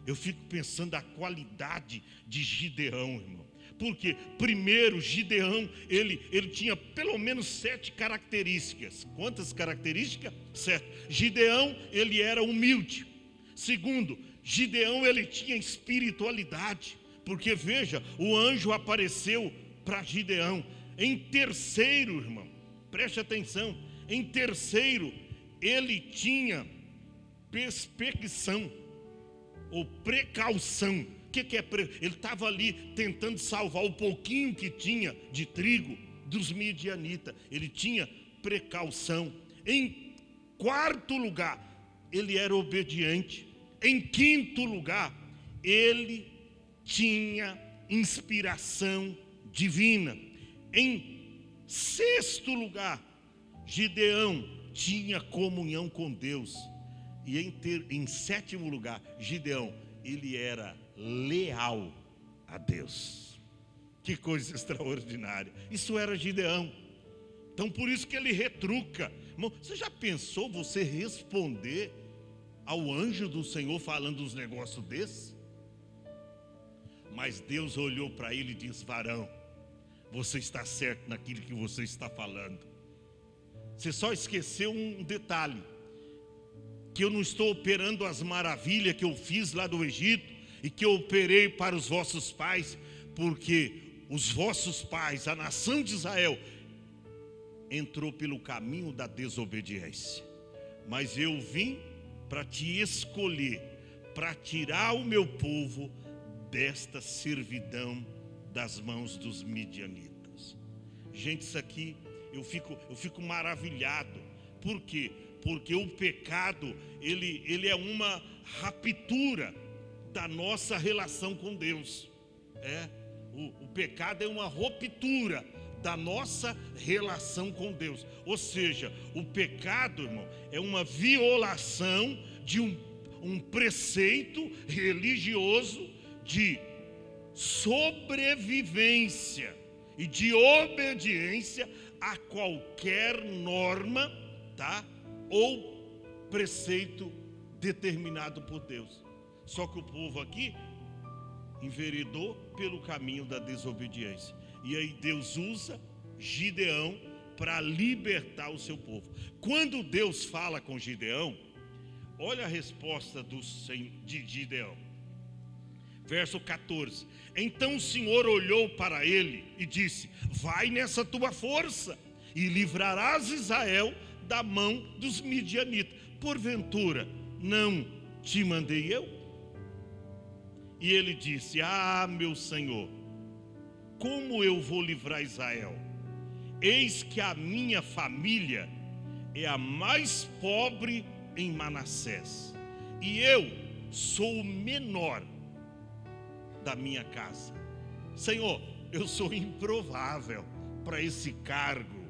Eu fico pensando a qualidade de Gideão, irmão. Porque primeiro Gideão, ele tinha pelo menos 7 características. Quantas características? 7. Gideão, ele era humilde. Segundo, Gideão, ele tinha espiritualidade. Porque veja, o anjo apareceu para Gideão. Em terceiro, irmão, preste atenção. Em terceiro, ele tinha perspecção ou precaução. O que é? Ele estava ali tentando salvar o pouquinho que tinha de trigo dos midianitas. Ele tinha precaução. Em quarto lugar, ele era obediente. Em quinto lugar, ele tinha inspiração divina. Em sexto lugar, Gideão tinha comunhão com Deus. E em sétimo lugar, Gideão, ele era leal a Deus. Que coisa extraordinária. Isso era Gideão. Então por isso que ele retruca. Irmão, você já pensou você responder ao anjo do Senhor falando uns negócios desses? Mas Deus olhou para ele e disse: varão, você está certo naquilo que você está falando. Você só esqueceu um detalhe, que eu não estou operando as maravilhas que eu fiz lá do Egito e que eu operei para os vossos pais, porque os vossos pais, a nação de Israel, entrou pelo caminho da desobediência. Mas eu vim para te escolher, para tirar o meu povo desta servidão das mãos dos midianitas. Gente, isso aqui eu fico maravilhado. Por quê? Porque o pecado, ele é uma ruptura da nossa relação com Deus. O pecado é uma ruptura da nossa relação com Deus. Ou seja, o pecado, irmão, é uma violação de um um preceito religioso de sobrevivência e de obediência a qualquer norma, tá? Ou preceito determinado por Deus. Só que o povo aqui enveredou pelo caminho da desobediência. E aí Deus usa Gideão para libertar o seu povo. Quando Deus fala com Gideão, olha a resposta de Gideão. Verso 14. Então o Senhor olhou para ele e disse: vai nessa tua força e livrarás Israel da mão dos midianitas. Porventura não te mandei eu? E ele disse: ah, meu Senhor, como eu vou livrar Israel? Eis que a minha família é a mais pobre em Manassés, e eu sou o menor da minha casa. Senhor, eu sou improvável para esse cargo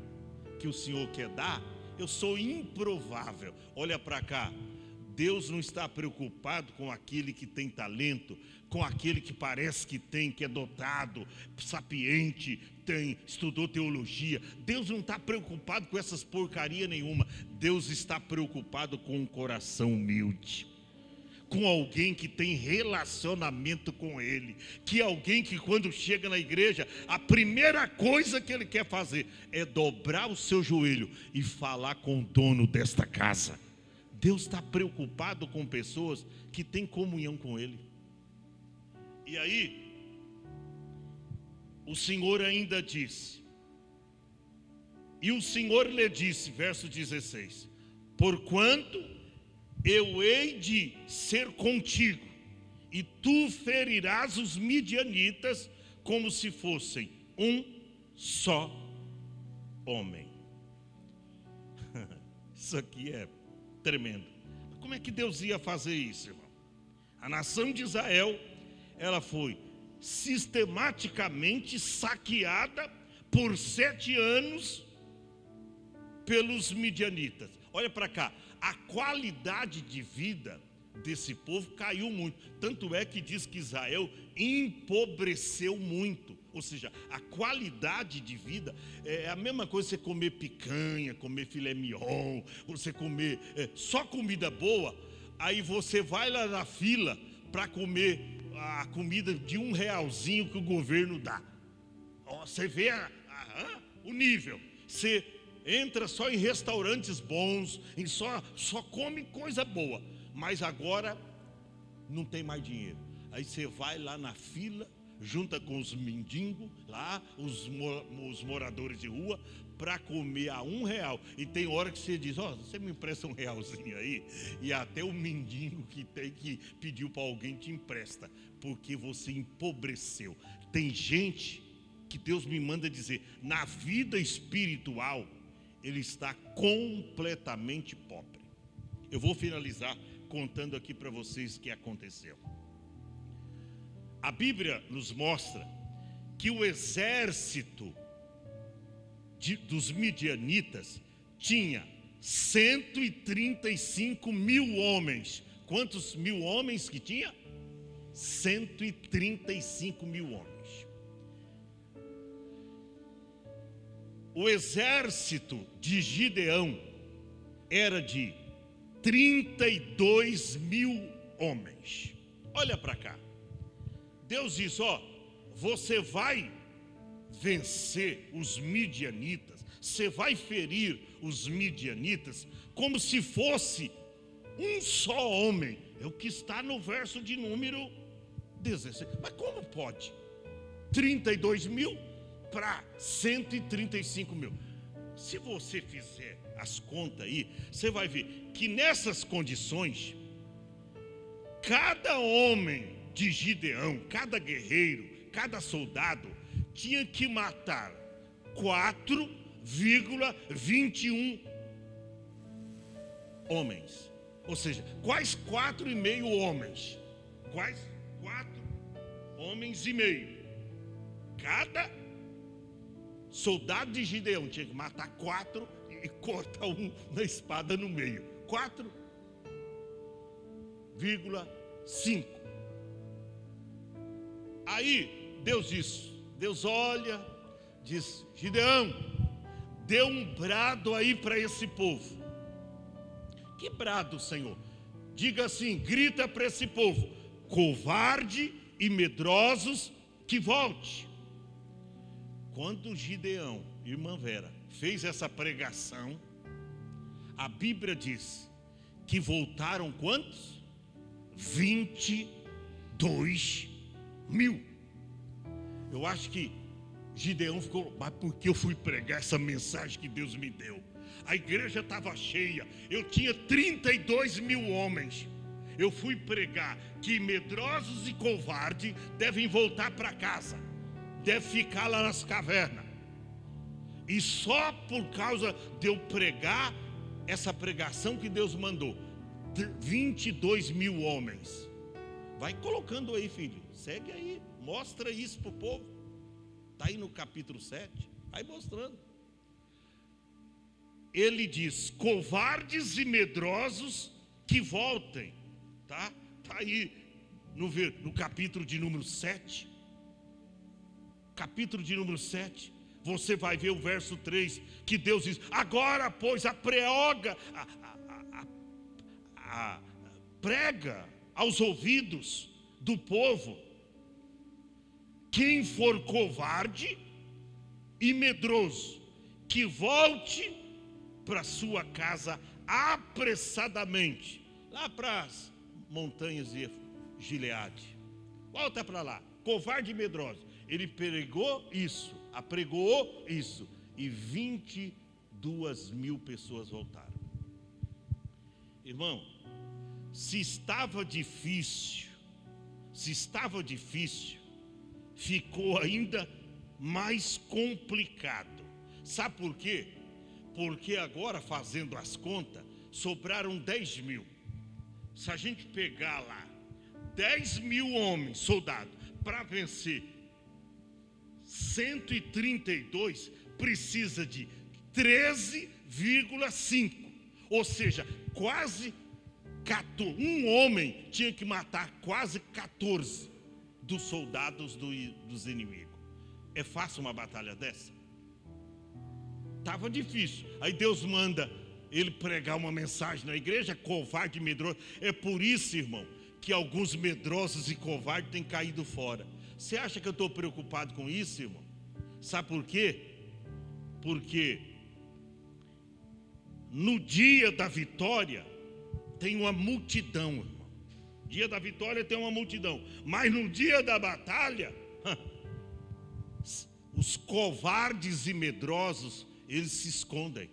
que o Senhor quer dar. Eu sou improvável. Olha para cá. Deus não está preocupado com aquele que tem talento, com aquele que parece que tem, que é dotado, sapiente, estudou teologia. Deus não está preocupado com essas porcaria nenhuma. Deus está preocupado com um coração humilde, com alguém que tem relacionamento com Ele, que é alguém que quando chega na igreja, a primeira coisa que ele quer fazer é dobrar o seu joelho e falar com o dono desta casa. Deus está preocupado com pessoas que têm comunhão com Ele. E aí, o Senhor ainda disse, e o Senhor lhe disse, verso 16: porquanto eu hei de ser contigo, e tu ferirás os midianitas como se fossem um só homem. Isso aqui é tremendo. Como é que Deus ia fazer isso, irmão? A nação de Israel, ela foi sistematicamente saqueada por 7 anos pelos midianitas. Olha para cá, a qualidade de vida desse povo caiu muito. Tanto é que diz que Israel empobreceu muito. Ou seja, a qualidade de vida é a mesma coisa você comer picanha, comer filé mignon, você comer só comida boa. Aí você vai lá na fila para comer a comida de R$1 que o governo dá. Você vê o nível. Você entra só em restaurantes bons, só come coisa boa. Mas agora não tem mais dinheiro. Aí você vai lá na fila, junta com os mendigos lá, os moradores de rua, para comer a R$1. E tem hora que você diz: você me empresta R$1 aí? E até o mendigo que tem que pediu para alguém te empresta, porque você empobreceu. Tem gente que Deus me manda dizer, na vida espiritual, ele está completamente pobre. Eu vou finalizar contando aqui para vocês o que aconteceu. A Bíblia nos mostra que o exército dos midianitas tinha 135 mil homens. Quantos mil homens que tinha? 135 mil homens. O exército de Gideão era de 32 mil homens. Olha para cá. Deus diz: você vai vencer os midianitas, você vai ferir os midianitas como se fosse um só homem. É o que está no verso de número 16. Mas como pode? 32 mil para 135 mil. Se você fizer as contas aí, você vai ver que nessas condições, cada homem de Gideão, cada guerreiro, cada soldado, tinha que matar 4,21 homens. Ou seja, quais 4,5 homens? Quais 4 homens e meio? Cada soldado de Gideão tinha que matar 4 e cortar um na espada no meio. 4. 3,5. Aí Deus olha, diz: Gideão, dê um brado aí para esse povo. Que brado, Senhor? Diga assim, grita para esse povo: covarde e medrosos, que volte. Quando Gideão, irmã Vera, fez essa pregação, a Bíblia diz que voltaram quantos? 22 mil. Eu acho que Gideão ficou: mas por que eu fui pregar essa mensagem que Deus me deu? A igreja estava cheia, eu tinha 32 mil homens. Eu fui pregar que medrosos e covardes devem voltar para casa, devem ficar lá nas cavernas. E só por causa de eu pregar essa pregação que Deus mandou, 22 mil homens. Vai colocando aí, filho, segue aí, mostra isso para o povo. Está aí no capítulo 7, vai mostrando. Ele diz: covardes e medrosos, que voltem. Tá aí no capítulo de número 7. Capítulo de número 7. Você vai ver o verso 3, que Deus diz: agora, pois, prega aos ouvidos do povo: quem for covarde e medroso, que volte para sua casa apressadamente, lá para as montanhas de Gileade. Volta para lá, covarde e medroso. Ele pregou isso, apregou isso, e 22 mil pessoas voltaram. Irmão, se estava difícil, ficou ainda mais complicado. Sabe por quê? Porque agora, fazendo as contas, sobraram 10 mil. Se a gente pegar lá 10 mil homens, soldados, para vencer 132, precisa de 13,5. Ou seja, quase 14. Um homem tinha que matar quase 14 dos soldados dos inimigos. É fácil uma batalha dessa? Estava difícil. Aí Deus manda ele pregar uma mensagem na igreja: covarde e medroso. É por isso, irmão, que alguns medrosos e covardes têm caído fora. Você acha que eu estou preocupado com isso, irmão? Sabe por quê? Porque no dia da vitória tem uma multidão, irmão. Dia da vitória tem uma multidão, mas no dia da batalha, os covardes e medrosos, eles se escondem.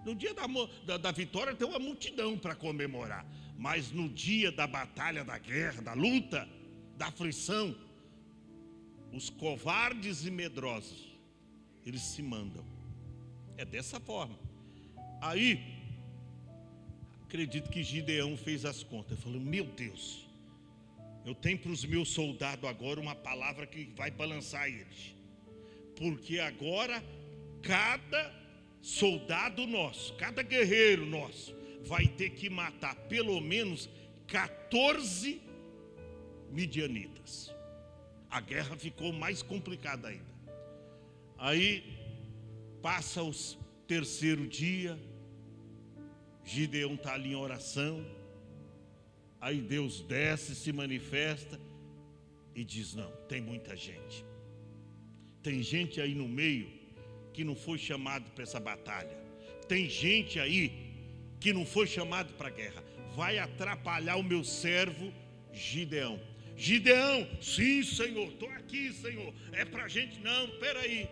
No dia da vitória tem uma multidão para comemorar, mas no dia da batalha, da guerra, da luta, da aflição, os covardes e medrosos, eles se mandam. É dessa forma. Aí, acredito que Gideão fez as contas. Falou: meu Deus, eu tenho para os meus soldados agora uma palavra que vai balançar eles. Porque agora cada soldado nosso, cada guerreiro nosso, vai ter que matar pelo menos 14 midianitas. A guerra ficou mais complicada ainda. Aí passa o terceiro dia, Gideão está ali em oração. Aí Deus desce, se manifesta e diz: não, tem muita gente. Tem gente aí no meio que não foi chamado para essa batalha. Tem gente aí que não foi chamado para a guerra. Vai atrapalhar o meu servo Gideão. Gideão, sim, Senhor, estou aqui, Senhor. É para a gente? Não, peraí.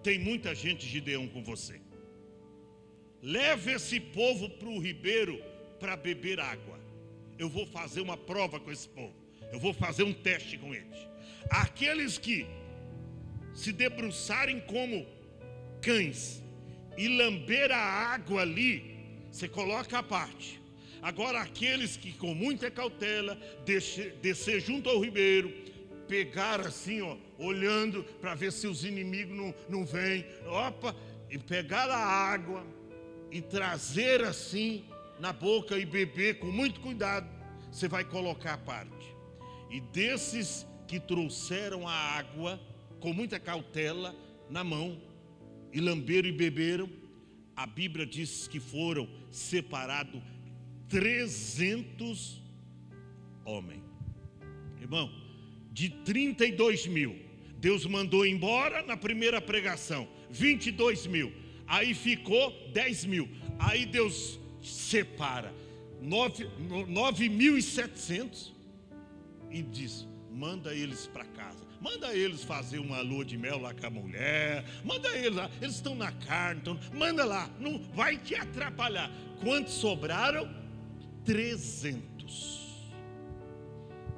Tem muita gente, Gideão, com você. Leve esse povo para o ribeiro para beber água. Eu vou fazer uma prova com esse povo. Eu vou fazer um teste com eles. Aqueles que se debruçarem como cães e lamber a água ali, você coloca à parte. Agora aqueles que com muita cautela descer junto ao ribeiro, pegar assim, ó, olhando para ver se os inimigos não vêm, opa, e pegar a água e trazer assim na boca e beber com muito cuidado. você vai colocar à parte. E desses que trouxeram a água com muita cautela na mão, e lamberam e beberam, a Bíblia diz que foram separados 300 homens. Irmão, de 32 mil, Deus mandou embora na primeira pregação, 22 mil, aí ficou 10 mil, aí Deus separa 9.700 e diz, manda eles para casa, manda eles fazer uma lua de mel lá com a mulher, manda eles lá, eles estão na carne, então, manda lá, não vai te atrapalhar. Quantos sobraram? 300.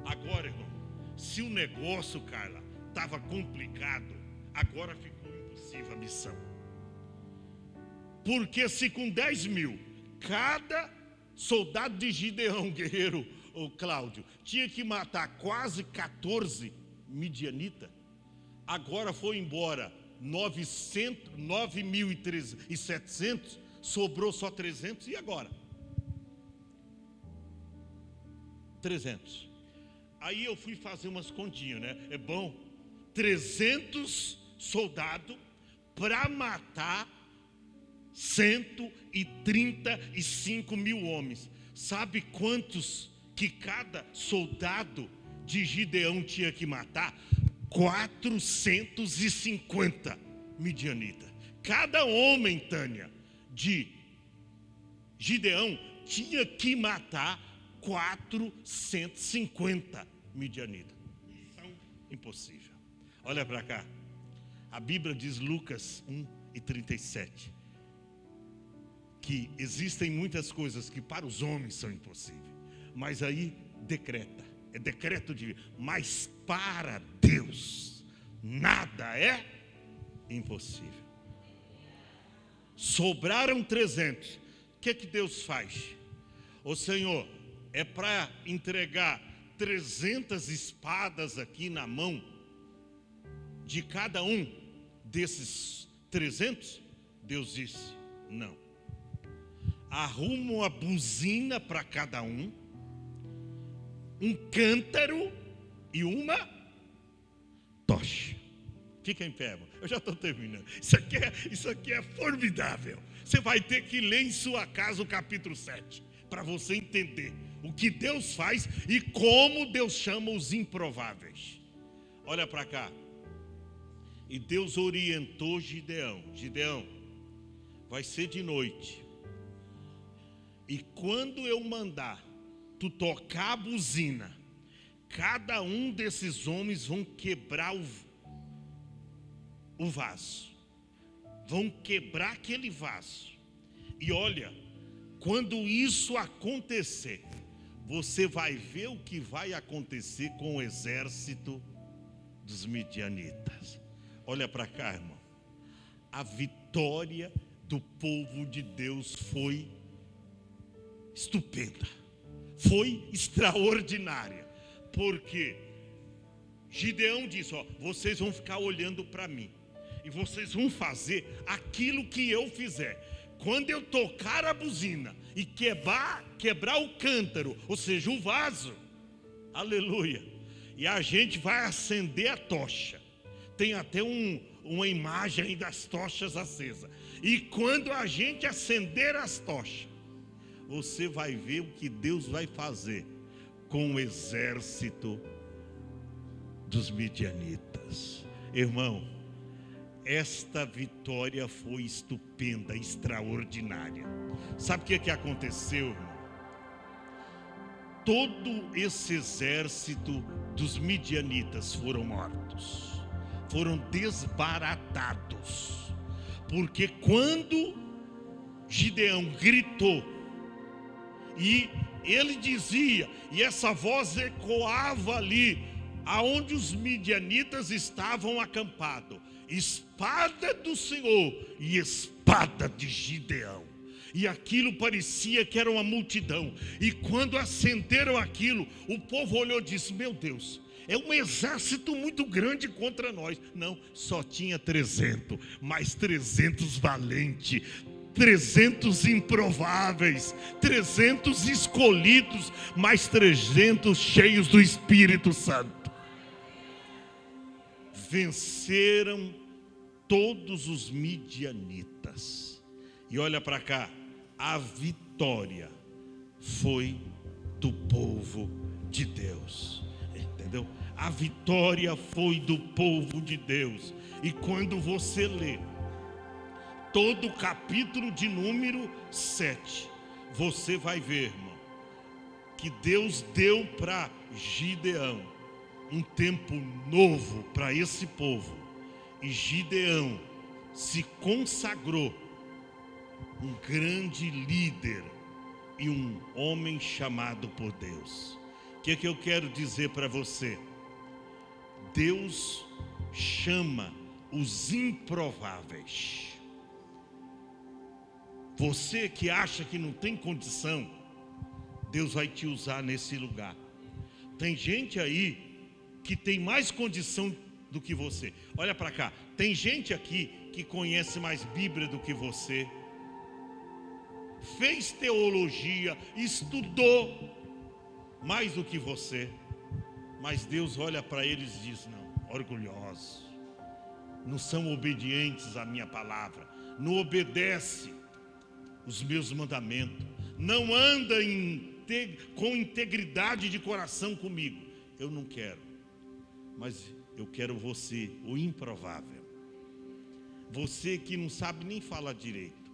Agora, irmão, se o negócio, Carla, estava complicado, agora ficou impossível a missão. Porque se com 10 mil, cada soldado de Gideão, guerreiro, o Cláudio, tinha que matar quase 14 midianitas, agora foi embora 9.700, sobrou só 300, e agora? 300. Aí eu fui fazer umas continhas, né? É bom, 300 soldados para matar 135 mil homens. Sabe quantos que cada soldado de Gideão tinha que matar? 450 midianitas. Cada homem, Tânia, de Gideão tinha que matar 450 midianitas. Missão impossível. Olha para cá. A Bíblia diz, Lucas 1:37, que existem muitas coisas que para os homens são impossíveis, mas aí decreta, é decreto divino, mas para Deus nada é impossível. Sobraram 300. O que Deus faz? Ô Senhor, é para entregar 300 espadas aqui na mão de cada um desses 300? Deus disse, não. Arruma uma buzina para cada um cântaro e uma tocha. Fica em pé, irmão. Eu já estou terminando. Isso aqui é formidável. Você vai ter que ler em sua casa o capítulo 7, para você entender o que Deus faz e como Deus chama os improváveis. Olha para cá. E Deus orientou Gideão. Gideão, vai ser de noite. E quando eu mandar tu tocar a buzina, cada um desses homens vão quebrar o vaso. Vão quebrar aquele vaso. E olha, quando isso acontecer, você vai ver o que vai acontecer com o exército dos midianitas. Olha para cá, irmão. A vitória do povo de Deus foi estupenda, foi extraordinária, porque Gideão disse, ó, vocês vão ficar olhando para mim, e vocês vão fazer aquilo que eu fizer. Quando eu tocar a buzina e quebrar o cântaro, ou seja, o vaso, aleluia, e a gente vai acender a tocha. Tem até uma imagem aí das tochas acesas. E quando a gente acender as tochas, você vai ver o que Deus vai fazer com o exército dos midianitas. Irmão, esta vitória foi estupenda, extraordinária. Sabe o que aconteceu, irmão? Todo esse exército dos midianitas foram mortos, foram desbaratados, porque quando Gideão gritou, e ele dizia, e essa voz ecoava ali, aonde os midianitas estavam acampados, espada do Senhor e espada de Gideão. E aquilo parecia que era uma multidão. E quando acenderam aquilo, o povo olhou e disse, meu Deus, é um exército muito grande contra nós. Não, só tinha 300, mas 300 valentes, 300 improváveis, 300 escolhidos, mais 300 cheios do Espírito Santo. Venceram todos os midianitas. E olha para cá, a vitória foi do povo de Deus. Entendeu? A vitória foi do povo de Deus. E quando você lê todo o capítulo de número 7, você vai ver, irmão, que Deus deu para Gideão um tempo novo para esse povo. E Gideão se consagrou um grande líder e um homem chamado por Deus. O que eu quero dizer para você? Deus chama os improváveis. Você que acha que não tem condição, Deus vai te usar nesse lugar. Tem gente aí que tem mais condição do que você. Olha para cá, tem gente aqui que conhece mais Bíblia do que você, fez teologia, estudou mais do que você, mas Deus olha para eles e diz: não, orgulhosos, não são obedientes à minha palavra, não obedece os meus mandamentos, não anda com integridade de coração comigo. Eu não quero, mas eu quero você, o improvável. Você que não sabe nem falar direito,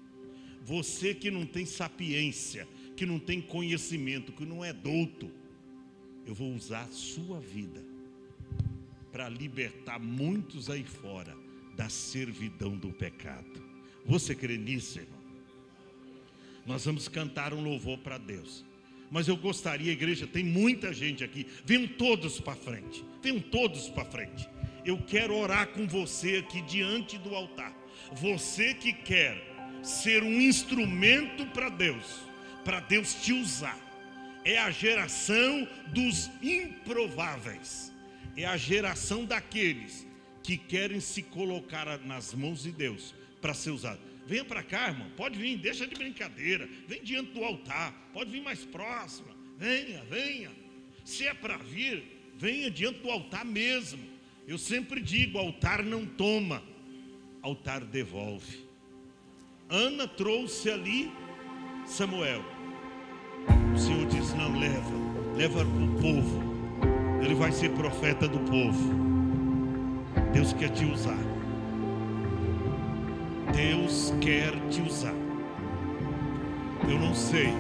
você que não tem sapiência, que não tem conhecimento, que não é douto, eu vou usar a sua vida para libertar muitos aí fora da servidão do pecado. Você crê nisso, irmão? Nós vamos cantar um louvor para Deus. Mas eu gostaria, igreja, tem muita gente aqui, venham todos para frente, venham todos para frente. Eu quero orar com você aqui diante do altar. Você que quer ser um instrumento para Deus te usar. É a geração dos improváveis. É a geração daqueles que querem se colocar nas mãos de Deus para ser usado. Venha para cá, irmão, pode vir, deixa de brincadeira. Vem diante do altar, pode vir mais próxima. Venha. Se é para vir, venha diante do altar mesmo. Eu sempre digo, altar não toma, altar devolve. Ana trouxe ali Samuel. O Senhor diz: não, leva para o povo. Ele vai ser profeta do povo. Deus quer te usar. Deus quer te usar. Eu não sei